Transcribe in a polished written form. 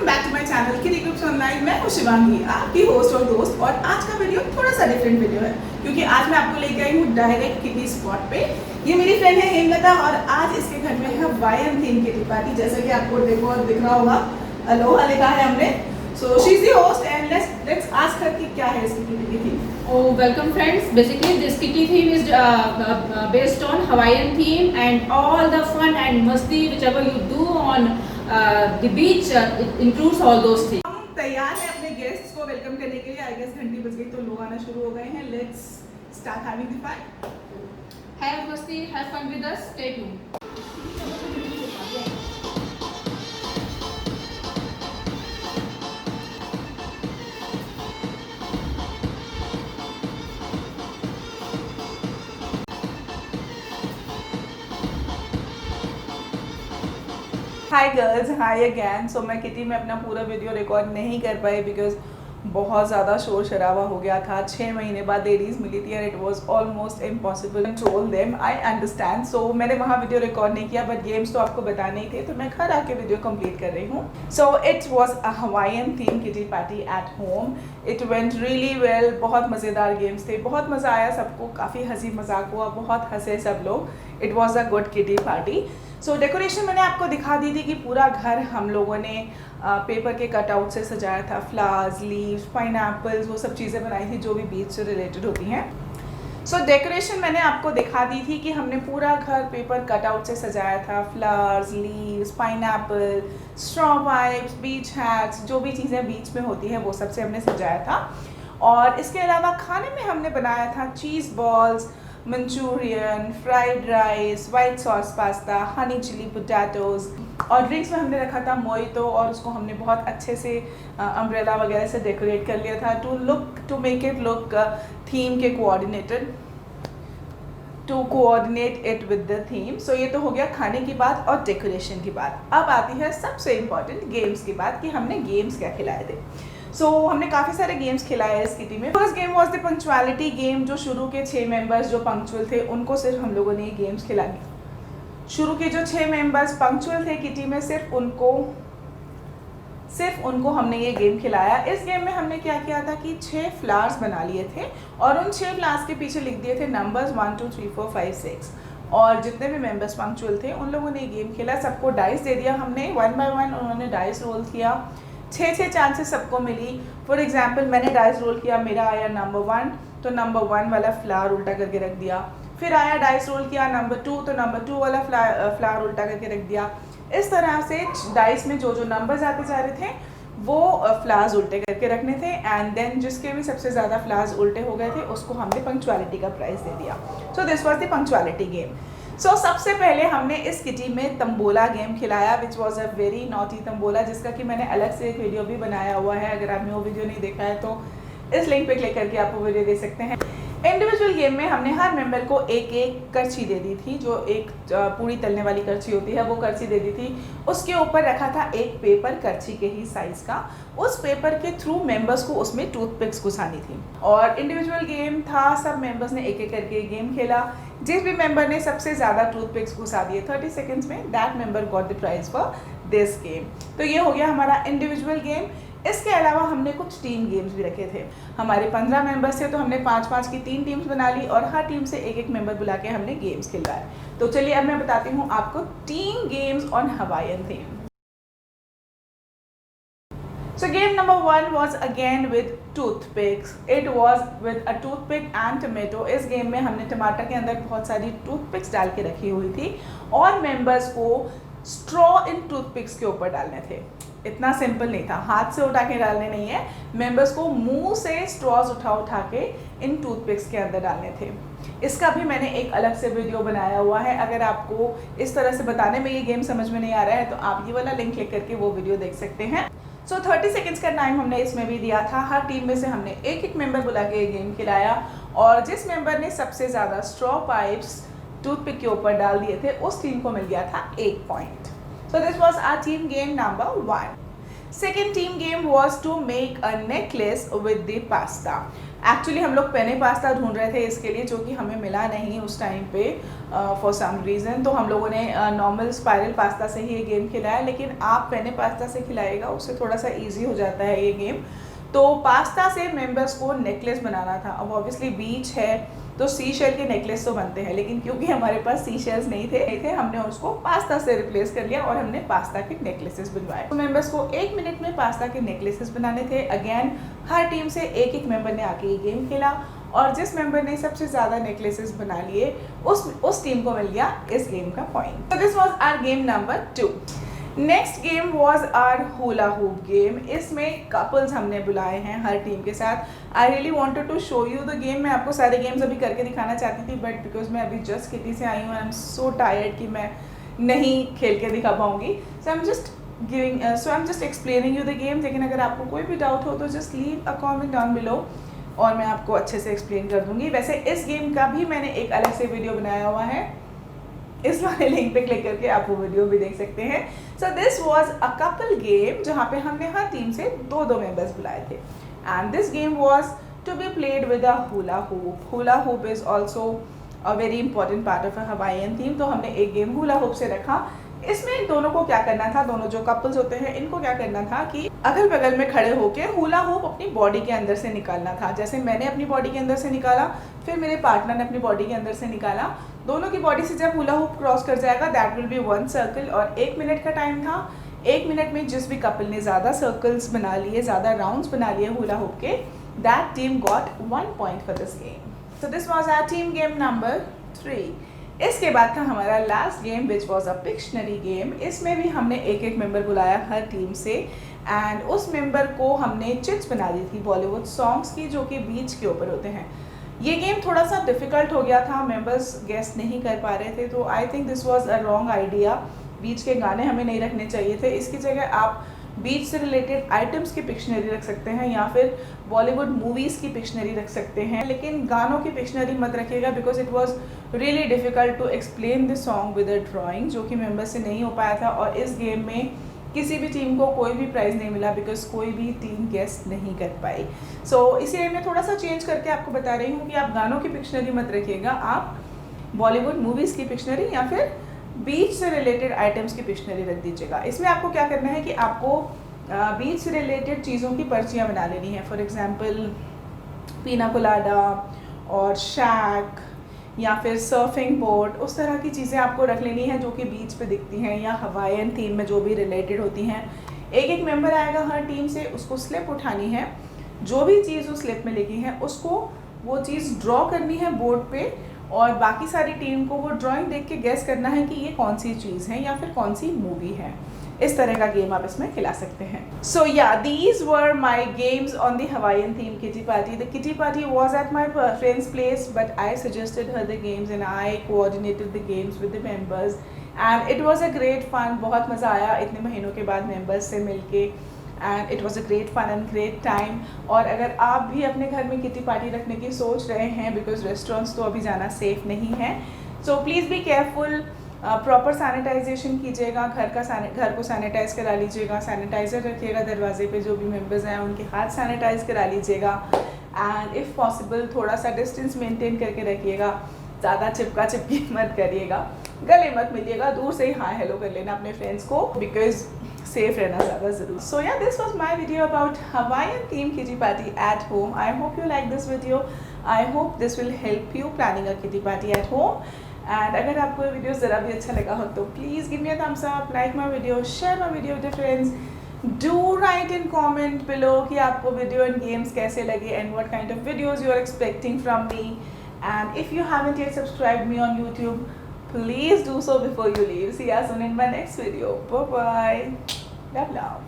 Welcome back to my channel kitty groups online. मैं हूं शिवांगी, आपकी होस्ट और दोस्त। और आज का वीडियो थोड़ा सा डिफरेंट वीडियो है क्योंकि आज मैं आपको लेके आई हूं डायरेक्ट किटी स्पॉट पे। ये मेरी फ्रेंड है हेमलता और आज इसके घर में है हवाईयन थीम किटी पार्टी। जैसे कि आपको देखो दिख रहा होगा अलोहा लिखा है हमने। So she is the host and let's ask her कि क्या है इसकी किटी की theme. Oh, welcome friends. Basically, this kitty theme is based on Hawaiian theme and all the fun and masti whichever you do on the beach. It includes all those things. हम तैयार हैं अपने guests को welcome करने के लिए। I guess घंटी बज गई तो लोग आना शुरू हो गए हैं। Let's start having the fun. Have masti, have fun with us. Stay tuned. Hi girls, hi again. So मैं किटी में अपना पूरा वीडियो रिकॉर्ड नहीं कर पाई बिकॉज बहुत ज़्यादा शोर शराबा हो गया था। 6 महीने बाद लेडीज़ मिली थी and it was almost impossible control them. I understand. So मैंने वहाँ वीडियो रिकॉर्ड नहीं किया बट गेम्स तो आपको बताने ही थे तो मैं घर आके वीडियो कंप्लीट कर रही हूँ। So it was a Hawaiian theme kitty party at home. It went really well. बहुत मज़ेदार गेम्स थे, बहुत मज़ा आया सबको, काफ़ी हंसी मजाक हुआ, बहुत हंसे सब लोग। It was a good kitty party. So decoration मैंने आपको दिखा दी थी कि पूरा घर हम लोगों ने पेपर के कटआउट से सजाया था। फ्लावर्स, लीव्स, पाइनएप्पल्स, वो सब चीज़ें बनाई थी जो भी बीच से रिलेटेड होती हैं। सो डेकोरेशन मैंने आपको दिखा दी थी कि हमने पूरा घर पेपर कटआउट से सजाया था। Flowers, leaves, pineapple, straw wipes, beach hats, जो भी चीज़ें बीच में होती हैं वो सबसे हमने सजाया था। और इसके अलावा खाने में हमने बनाया था cheese balls, Manchurian, fried rice, white sauce pasta, honey chilli potatoes. और ड्रिंक्स में हमने रखा था मोइतो और उसको हमने बहुत अच्छे से अम्ब्रेला वगैरह से डेकोरेट कर लिया था to make it look theme के coordinate it with the theme. So ये तो हो गया खाने की बात और डेकोरेशन की बात। अब आती है सबसे इम्पॉर्टेंट गेम्स की बात कि हमने गेम्स क्या खिलाए थे। हमने काफ़ी सारे गेम्स खिलाए हैं इस किटी में। First game was the punctuality game. जो शुरू के 6 मेंबर्स जो पंक्चुअल थे उनको सिर्फ हम लोगों ने ये गेम्स खिलाए। शुरू के जो 6 मेंबर्स पंक्चुअल थे किटी में सिर्फ उनको हमने ये गेम खिलाया। इस गेम में हमने क्या किया था कि 6 फ्लावर्स बना लिए थे और उन 6 फ्लावर्स के पीछे लिख दिए थे नंबर्स 1 2 3 4 5 6। और जितने भी मेंबर्स पंक्चुअल थे उन लोगों ने ये गेम खेला। सबको डाइस दे दिया हमने, 1 बाय 1 उन्होंने डाइस रोल किया। 6 चांसेस सबको मिली। फॉर एग्जाम्पल मैंने डाइस रोल किया, मेरा आया नंबर 1 तो नंबर 1 वाला फ्लावर उल्टा करके रख दिया। फिर आया डाइस रोल किया नंबर 2 तो नंबर 2 वाला फ्लावर उल्टा करके रख दिया। इस तरह से डाइस में जो नंबर्स आते जा रहे थे वो फ्लावर्स उल्टे करके रखने थे। एंड देन जिसके भी सबसे ज़्यादा फ्लावर्स उल्टे हो गए थे उसको हमने पंक्चुअलिटी का प्राइज़ दे दिया। सो this was the punctuality game. सबसे पहले हमने इस किटी में तंबोला गेम खिलाया विच was a very naughty tambola, जिसका कि मैंने अलग से एक वीडियो भी बनाया हुआ है। अगर आपने वो वीडियो नहीं देखा है तो इस लिंक पे क्लिक करके आप वो वीडियो देख सकते हैं। इंडिविजुअल गेम में हमने हर मेंबर को एक करछी दे दी थी। जो एक पूरी तलने वाली करछी होती है वो करछी दे दी थी। उसके ऊपर रखा था एक पेपर करछी के ही साइज़ का। उस पेपर के थ्रू मेंबर्स को उसमें टूथपिक्स घुसानी थी। और इंडिविजुअल गेम था, सब मेंबर्स ने एक करके गेम खेला। जिस भी मेंबर ने सबसे ज़्यादा टूथपिक्स घुसा दिए 30 सेकेंड्स में, that member got the prize for this game. तो ये हो गया हमारा इंडिविजुअल गेम। इसके अलावा हमने कुछ टीम गेम्स भी रखे थे। हमारे 15 मेंबर्स थे तो हमने 5-5 की 3 टीम्स बना ली और हर टीम से एक मेंबर बुला के हमने गेम्स खिलवाए। तो चलिए अब मैं बताती हूँ आपको team games on Hawaiian theme. So game number 1 was again with toothpicks. It was with a toothpick and tomato. इस गेम में हमने टमाटर के अंदर बहुत सारी टूथपिक्स डाल के रखी हुई थी और मेंबर्स को स्ट्रॉ इन टूथपिक्स के ऊपर डालने थे। इतना सिंपल नहीं था, हाथ से उठा के डालने नहीं है, मेंबर्स को मुंह से स्ट्रॉज उठा के इन टूथपिक्स के अंदर डालने थे। इसका भी मैंने एक अलग से वीडियो बनाया हुआ है। अगर आपको इस तरह से बताने में ये गेम समझ में नहीं आ रहा है तो आप ये वाला लिंक क्लिक करके वो वीडियो देख सकते हैं। 30 सेकेंड्स का टाइम हमने इसमें भी दिया था। हर टीम में से हमने एक मेंबर बुला के ये गेम खिलाया और जिस मेंबर ने सबसे ज़्यादा स्ट्रॉ पाइप्स टूथपिक के ऊपर डाल दिए थे उस टीम को मिल गया था 1 point. This was our team game number 1। Second team game was to make a necklace with the pasta. Actually हम लोग पेने पास्ता ढूंढ रहे थे इसके लिए, जो कि हमें मिला नहीं उस टाइम पे फॉर सम रीज़न। तो हम लोगों ने नॉर्मल स्पाइरल पास्ता से ही ये गेम खिलाया, लेकिन आप पेने पास्ता से खिलाएगा उससे थोड़ा सा ईजी हो जाता है ये गेम। तो पास्ता से मेंबर्स को नेकलेस बनाना था। अब ऑब्वियसली बीच है तो सी शेल के नेकलेस तो बनते हैं, लेकिन क्योंकि हमारे पास सी शेल्स नहीं थे हमने उसको पास्ता से रिप्लेस कर लिया और हमने पास्ता के नेकलेसेस बनवाए। तो मेंबर्स को 1 मिनट में पास्ता के नेकलेसेस बनाने थे। अगेन हर टीम से एक मेंबर ने आके ये गेम खेला और जिस मेंबर ने सबसे ज़्यादा नेकलेसेस बना लिए उस टीम को मिल गया इस गेम का पॉइंट। तो this was our game number 2। Next game was our hula hoop game. इसमें कपल्स हमने बुलाए हैं हर टीम के साथ। I really wanted to show you the game. मैं आपको सारे गेम्स अभी करके दिखाना चाहती थी, बट बिकॉज मैं अभी जस्ट किटी से आई हूँ, आई एम सो टायर्ड कि मैं नहीं खेल के दिखा पाऊँगी। So I am just explaining you the game. लेकिन अगर आपको कोई भी डाउट हो तो just leave a comment down below और मैं आपको अच्छे से एक्सप्लेन कर दूँगी। वैसे इस गेम का भी मैंने एक अलग से वीडियो बनाया हुआ है, इस वाले लिंक पे क्लिक करके आप वो वीडियो भी देख सकते हैं। सो this was a couple game जहाँ पे हमने हर टीम से 2 मेंबर्स बुलाए थे and this game was to be played with a hula hoop. Hula hoop is also a very important part of a Hawaiian theme. तो हमने एक गेम हुला हुप से रखा। इसमें दोनों को क्या करना था, दोनों जो कपल्स होते हैं इनको क्या करना था कि अगल बगल में खड़े होके हुला हुप अपनी बॉडी के अंदर से निकालना था। जैसे मैंने अपनी बॉडी के अंदर से निकाला, फिर मेरे पार्टनर ने अपनी बॉडी के अंदर से निकाला। दोनों की बॉडी से जब हुला हुप क्रॉस कर जाएगा दैट विल बी 1 सर्कल और 1 मिनट का टाइम था। 1 मिनट में जिस भी कपल ने ज़्यादा सर्कल्स बना लिए, ज़्यादा राउंड्स बना लिए हुला हुप के, that team got 1 point for this game. So this was our team game number 3। इसके बाद था हमारा last game which was a Pictionary game. इसमें भी हमने एक मेंबर बुलाया हर टीम से एंड उस मेंबर को हमने चिट्स बना दी थी बॉलीवुड सॉन्ग्स की, जो कि बीच के ऊपर होते हैं। ये गेम थोड़ा सा डिफ़िकल्ट हो गया था, मेंबर्स गेस नहीं कर पा रहे थे, तो I think this was a wrong idea. बीच के गाने हमें नहीं रखने चाहिए थे। इसकी जगह आप बीच से रिलेटेड आइटम्स की पिक्शनरी रख सकते हैं या फिर बॉलीवुड मूवीज़ की पिक्शनरी रख सकते हैं, लेकिन गानों की पिक्शनरी मत रखिएगा because it was really difficult to explain this song with a drawing, जो कि मेंबर्स से नहीं हो पाया था। और इस गेम में किसी भी टीम को कोई भी प्राइज़ नहीं मिला बिकॉज कोई भी टीम गेस नहीं कर पाई। सो इसलिए मैं थोड़ा सा चेंज करके आपको बता रही हूँ कि आप गानों की पिक्शनरी मत रखिएगा, आप बॉलीवुड मूवीज़ की पिक्शनरी या फिर बीच से रिलेटेड आइटम्स की पिक्शनरी रख दीजिएगा। इसमें आपको क्या करना है कि आपको बीच से रिलेटेड चीज़ों की पर्चियाँ बना लेनी है। फॉर एग्जांपल पीना कोलाडा और शैक या फिर सर्फिंग बोर्ड, उस तरह की चीज़ें आपको रख लेनी है जो कि बीच पे दिखती हैं या हवाईयन थीम में जो भी रिलेटेड होती हैं। एक मेंबर आएगा हर टीम से, उसको स्लिप उठानी है, जो भी चीज़ उस स्लिप में लिखी है उसको वो चीज़ ड्रॉ करनी है बोर्ड पे और बाकी सारी टीम को वो ड्राइंग देख के गेस करना है कि ये कौन सी चीज़ है या फिर कौन सी मूवी है। इस तरह का गेम आप इसमें खिला सकते हैं। So yeah these were my games on the Hawaiian theme kitty party. The kitty party was at my friend's place but I suggested her the games and I coordinated the games with the members and it was a great fun. बहुत मज़ा आया इतने महीनों के बाद members से मिलके and it was a great fun and great time. और अगर आप भी अपने घर में किटी पार्टी रखने की सोच रहे हैं बिकॉज रेस्टोरेंट्स तो अभी जाना सेफ नहीं है, so please be careful. Proper sanitization कीजिएगा, घर को सैनिटाइज करा लीजिएगा, सैनिटाइज़र रखिएगा दरवाजे पे, जो भी मेंबर्स हैं उनके हाथ सैनिटाइज करा लीजिएगा एंड इफ़ पॉसिबल थोड़ा सा डिस्टेंस मेंटेन करके रखिएगा। ज़्यादा चिपका चिपकी मत करिएगा, गले मत मिलिएगा, दूर से ही हाँ हेलो कर लेना अपने फ्रेंड्स को बिकॉज सेफ रहना ज़्यादा ज़रूरी। सो या this was my video about Hawaiian theme kitty party at home. I hope you like this video, I hope this will help you planning a kitty party at home. And अगर आपको ये video ज़रा भी अच्छा लगा हो तो please give me a thumbs up, like my video, share my video with friends, do write in comment below कि आपको वीडियो एंड गेम्स कैसे लगे and what kind of videos you are expecting from me. And if you haven't yet subscribed me on YouTube, please do so before you leave. See you soon in my next video. Bye bye. Love.